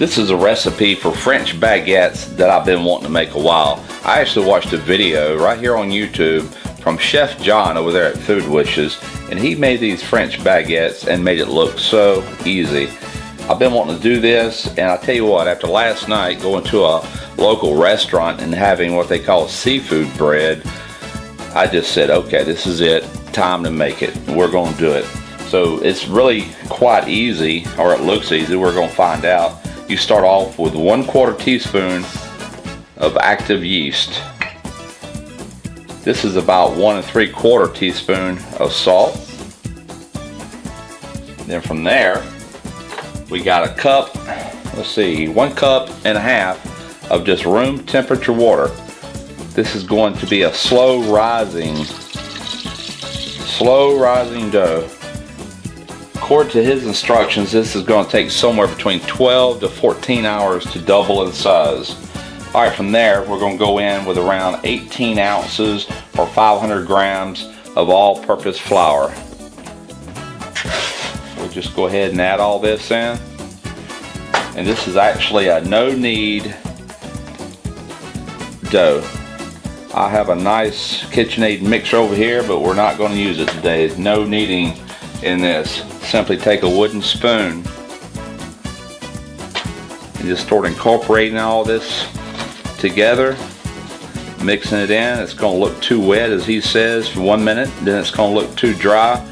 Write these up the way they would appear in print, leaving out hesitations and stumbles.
This is a recipe for French baguettes that I've been wanting to make a while. I actually watched a video right here on YouTube from Chef John over there at Food Wishes, and he made these French baguettes and made it look so easy. I've been wanting to do this, and I tell you what, after last night going to a local restaurant and having what they call seafood bread, I just said, okay, this is it, time to make it. We're going to do it. So it's really quite easy, or it looks easy. We're going to find out. You start off with 1/4 teaspoon of active yeast. This is about 1 3/4 teaspoon of salt. Then from there, we got a cup, let's see, 1.5 cups of just room temperature water. This is going to be a slow rising dough. According to his instructions, this is going to take somewhere between 12 to 14 hours to double in size. Alright, from there we're going to go in with around 18 ounces or 500 grams of all-purpose flour. We'll just go ahead and add all this in. And this is actually a no-knead dough. I have a nice KitchenAid mixer over here, but we're not going to use it today. There's no kneading in this. Simply take a wooden spoon and just start incorporating all this together, mixing it in. It's going to look too wet, as he says, for 1 minute. Then it's going to look too dry,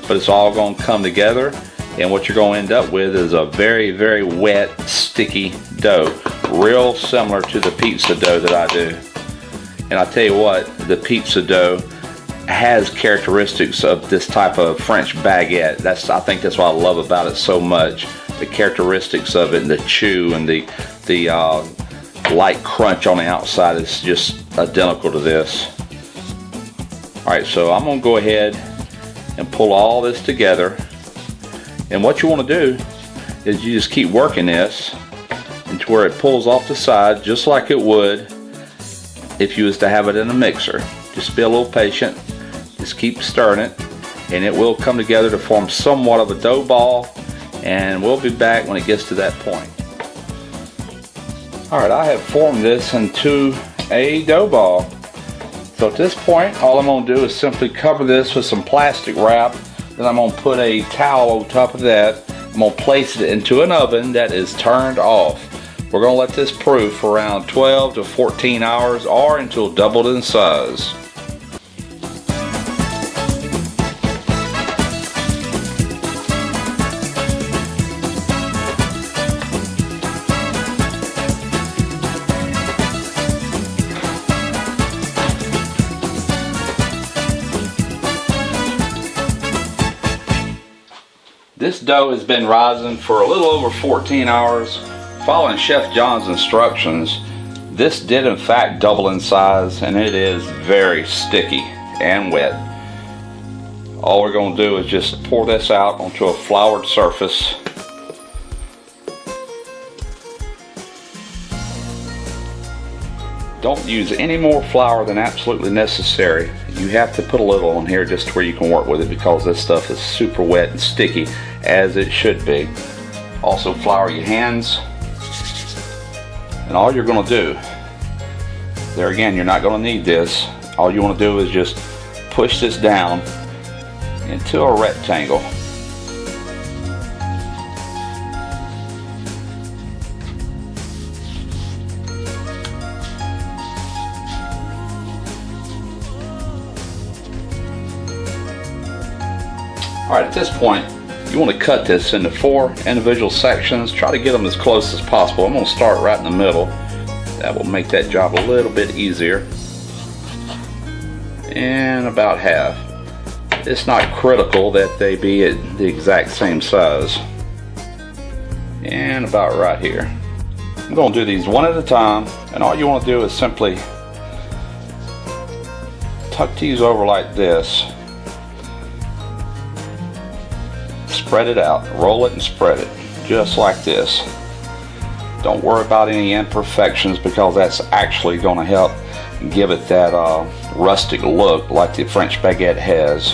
but it's all going to come together. And what you're going to end up with is a very, very wet, sticky dough, real similar to the pizza dough that I do. And I tell you what, the pizza dough has characteristics of this type of French baguette. I think that's what I love about it so much. The characteristics of it, and the chew, and the light crunch on the outside is just identical to this. Alright, so I'm going to go ahead and pull all this together. And what you want to do is you just keep working this into where it pulls off the side, just like it would if you was to have it in a mixer. Just be a little patient. Just keep stirring it, and it will come together to form somewhat of a dough ball, and we'll be back when it gets to that point. Alright, I have formed this into a dough ball. So at this point, all I'm going to do is simply cover this with some plastic wrap. Then I'm going to put a towel on top of that. I'm going to place it into an oven that is turned off. We're going to let this proof for around 12 to 14 hours, or until doubled in size. This dough has been rising for a little over 14 hours. Following Chef John's instructions, this did in fact double in size, and it is very sticky and wet. All we're going to do is just pour this out onto a floured surface. Don't use any more flour than absolutely necessary. You have to put a little on here just where you can work with it, because this stuff is super wet and sticky, as it should be. Also flour your hands. And all you're going to do, there again, you're not going to need this. All you want to do is just push this down into a rectangle. Alright, at this point, you want to cut this into 4 individual sections. Try to get them as close as possible. I'm going to start right in the middle. That will make that job a little bit easier. And about half. It's not critical that they be at the exact same size. And about right here. I'm going to do these one at a time, and all you want to do is simply tuck these over like this. Spread it out, roll it and spread it, just like this. Don't worry about any imperfections, because that's actually going to help give it that rustic look like the French baguette has.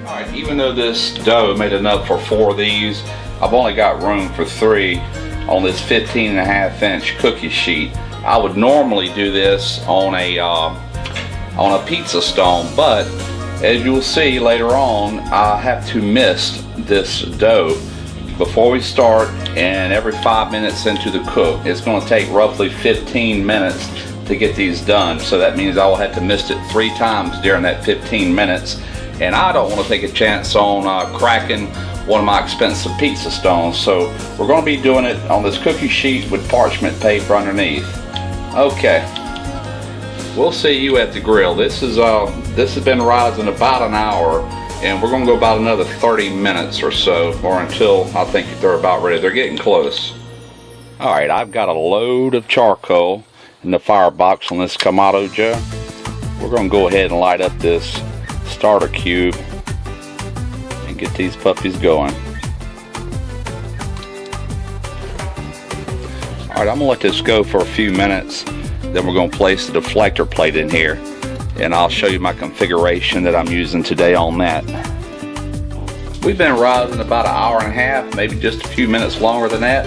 Alright, even though this dough made enough for 4 of these, I've only got room for 3 on this 15.5-inch cookie sheet. I would normally do this on a pizza stone, but as you'll see later on, I have to mist this dough before we start and every 5 minutes into the cook. It's going to take roughly 15 minutes to get these done, so that means I will have to mist it 3 times during that 15 minutes, and I don't want to take a chance on cracking one of my expensive pizza stones, so we're going to be doing it on this cookie sheet with parchment paper underneath. Okay, we'll see you at the grill. This has been rising about an hour, and we're going to go about another 30 minutes or so, or until I think they're about ready. They're getting close. Alright, I've got a load of charcoal in the firebox on this kamado jar. We're going to go ahead and light up this starter cube and get these puppies going. Alright, I'm going to let this go for a few minutes. Then we're going to place the deflector plate in here, and I'll show you my configuration that I'm using today on that. We've been rising about an hour and a half, maybe just a few minutes longer than that.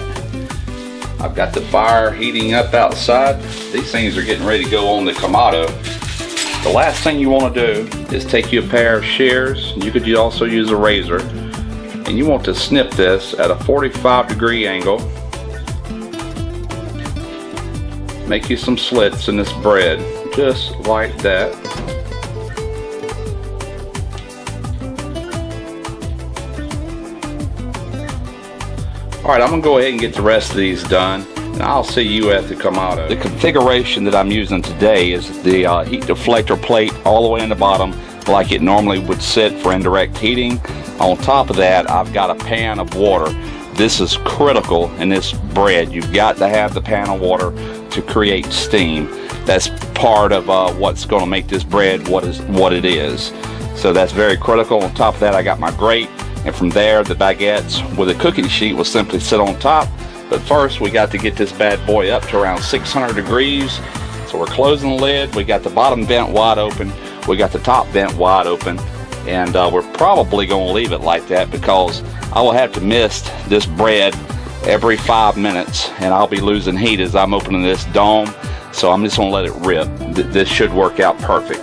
I've got the fire heating up outside. These things are getting ready to go on the kamado. The last thing you want to do is take you a pair of shears. You could also use a razor, and you want to snip this at a 45-degree angle. Make you some slits in this bread, just like that. Alright, I'm going to go ahead and get the rest of these done, and I'll see you at the kamado. The configuration that I'm using today is the heat deflector plate all the way in the bottom, like it normally would sit for indirect heating. On top of that, I've got a pan of water. This is critical in this bread. You've got to have the pan of water to create steam. That's part of what's going to make this bread what it is. So that's very critical. On top of that, I got my grate, and from there the baguettes with a cooking sheet will simply sit on top. But first we got to get this bad boy up to around 600 degrees. So we're closing the lid. We got the bottom vent wide open, we got the top vent wide open, and we're probably going to leave it like that because I will have to mist this bread every 5 minutes, and I'll be losing heat as I'm opening this dome. So I'm just going to let it rip. This should work out perfect.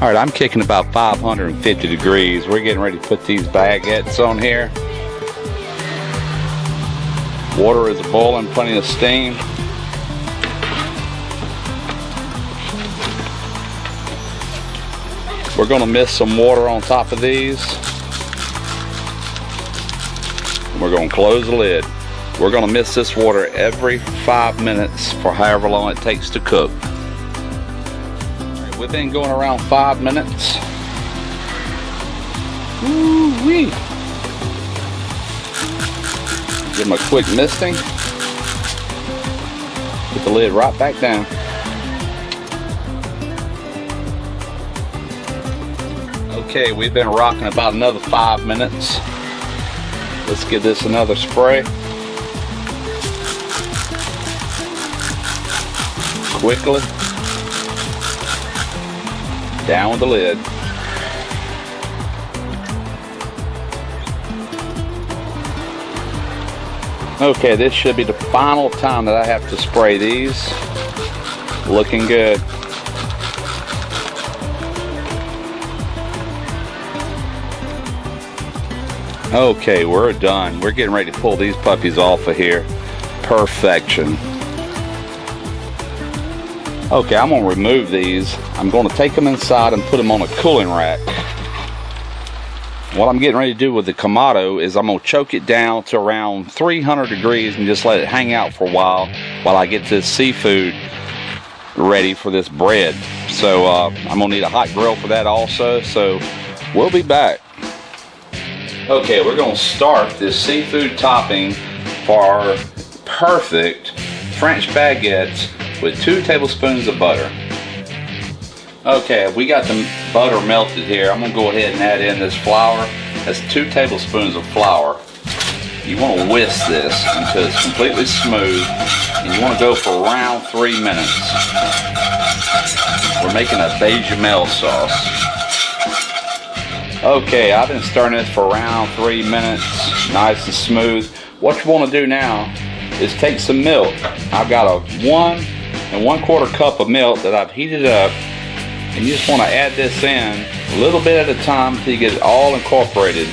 Alright, I'm kicking about 550 degrees. We're getting ready to put these baguettes on here. Water is boiling, plenty of steam. We're going to mist some water on top of these. We're going to close the lid. We're going to mist this water every 5 minutes for however long it takes to cook. We've been going around 5 minutes. Woo-wee. Give them a quick misting. Put the lid right back down. Okay, we've been rocking about another 5 minutes. Let's give this another spray. Quickly. Down with the lid. Okay, this should be the final time that I have to spray these. Looking good. Okay, we're done. We're getting ready to pull these puppies off of here. Perfection. Okay, I'm going to remove these. I'm going to take them inside and put them on a cooling rack. What I'm getting ready to do with the kamado is I'm going to choke it down to around 300 degrees and just let it hang out for a while I get this seafood ready for this bread. So I'm going to need a hot grill for that also, so we'll be back. Okay, we're going to start this seafood topping for our perfect French baguettes with 2 tablespoons of butter. Okay, we got the butter melted here. I'm going to go ahead and add in this flour. That's 2 tablespoons of flour. You want to whisk this until it's completely smooth, and you want to go for around 3 minutes. We're making a bechamel sauce. Okay, I've been stirring this for around 3 minutes, nice and smooth. What you want to do now is take some milk. I've got a 1 1/4 cup of milk that I've heated up, and you just want to add this in a little bit at a time until you get it all incorporated.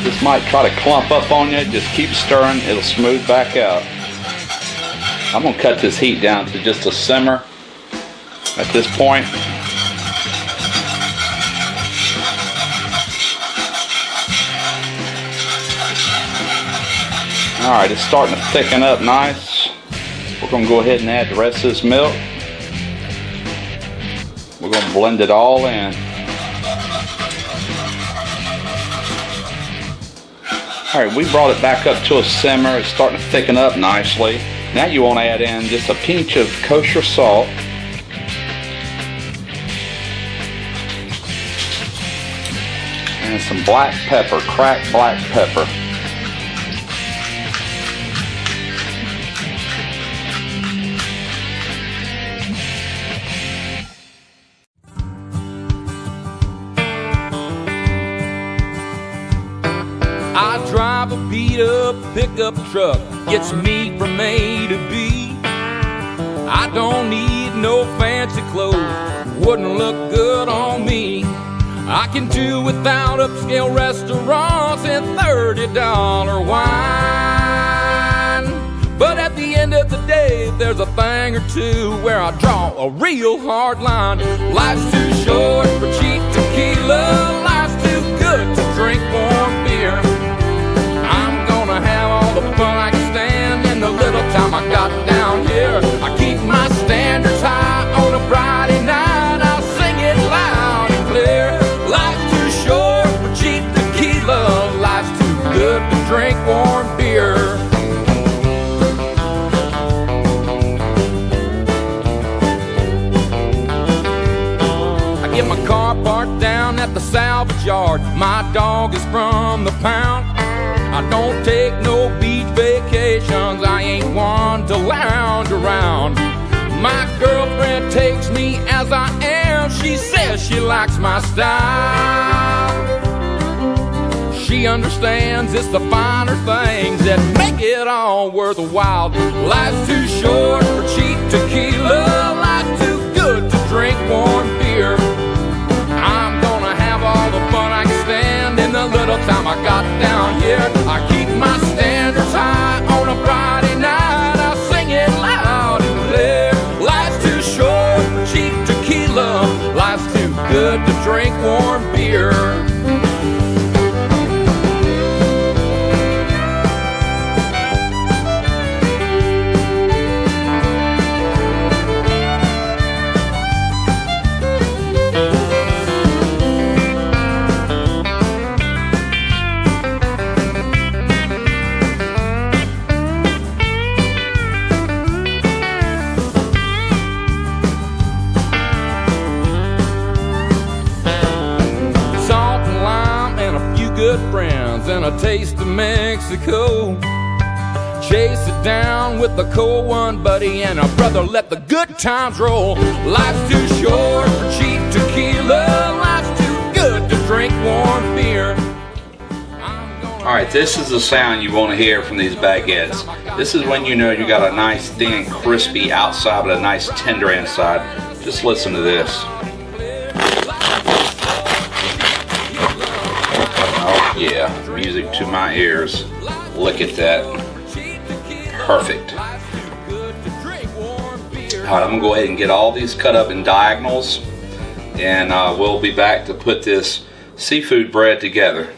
This might try to clump up on you, just keep stirring, it'll smooth back out. I'm going to cut this heat down to just a simmer at this point. Alright, it's starting to thicken up nice. We're going to go ahead and add the rest of this milk. We're going to blend it all in. Alright, we brought it back up to a simmer. It's starting to thicken up nicely. Now you want to add in just a pinch of kosher salt. And some black pepper, cracked black pepper. I drive a beat-up pickup truck, gets me from A to B. I don't need no fancy clothes, wouldn't look good on me. I can do without upscale restaurants and $30 wine. But at the end of the day, there's a thing or two where I draw a real hard line. Life's too short for cheap tequila, life's too good to drink warm beer. Have all the fun I can stand in the little time I got down here. I keep my standards high on a Friday night. I'll sing it loud and clear. Life's too short for cheap tequila, life's too good to drink warm beer. I get my car parked down at the salvage yard. My dog is from the pound. I don't take no beach vacations, I ain't one to lounge around. My girlfriend takes me as I am, she says she likes my style. She understands it's the finer things that make it all worthwhile. Life's too short for cheap tequila, life's too good to drink warm beer. I'm gonna have all the fun I can stand in the little time I got down here. I keep my standards high on a Friday night. I'll sing it loud and clear. Life's too short for cheap tequila, life's too good to drink warm beer. Good friends and a taste of Mexico. Chase it down with a cold one, buddy, and a brother, let the good times roll. Life's too short for cheap tequila, life's too good to drink warm beer. Alright, this is the sound you want to hear from these baguettes. This is when you know you got a nice thin crispy outside but a nice tender inside. Just listen to this. Yeah, music to my ears. Look at that. Perfect. Alright, I'm going to go ahead and get all these cut up in diagonals, and we'll be back to put this seafood bread together.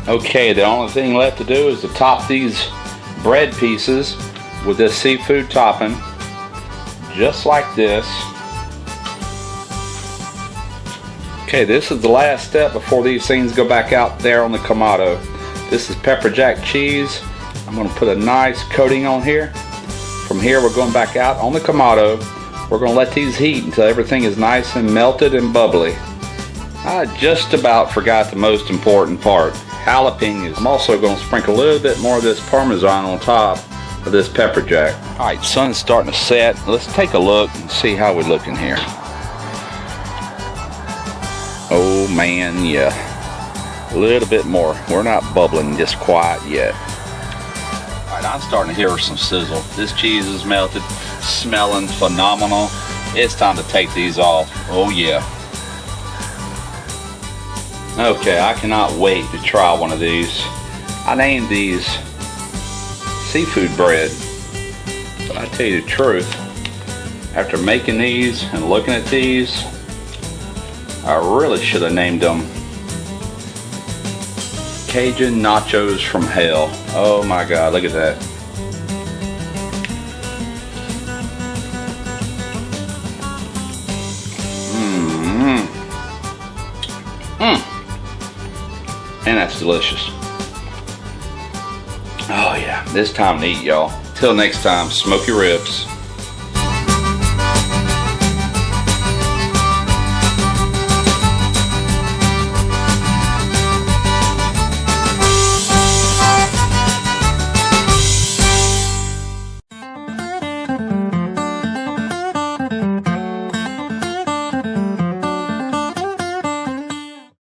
Okay, the only thing left to do is to top these bread pieces with this seafood topping, just like this. Okay, this is the last step before these things go back out there on the kamado. This is pepper jack cheese. I'm going to put a nice coating on here. From here we're going back out on the kamado. We're going to let these heat until everything is nice and melted and bubbly. I just about forgot the most important part, jalapenos. I'm also going to sprinkle a little bit more of this Parmesan on top of this pepper jack. Alright, sun's starting to set. Let's take a look and see how we're looking here. Oh man, yeah. A little bit more. We're not bubbling just quite yet. Alright, I'm starting to hear some sizzle. This cheese is melted, smelling phenomenal. It's time to take these off. Oh yeah. Okay, I cannot wait to try one of these. I named these seafood bread. But I tell you the truth, after making these and looking at these, I really should have named them Cajun nachos from hell. Oh my God, look at that. And that's delicious. Oh yeah, this time to eat, y'all. Till next time, smoke your ribs.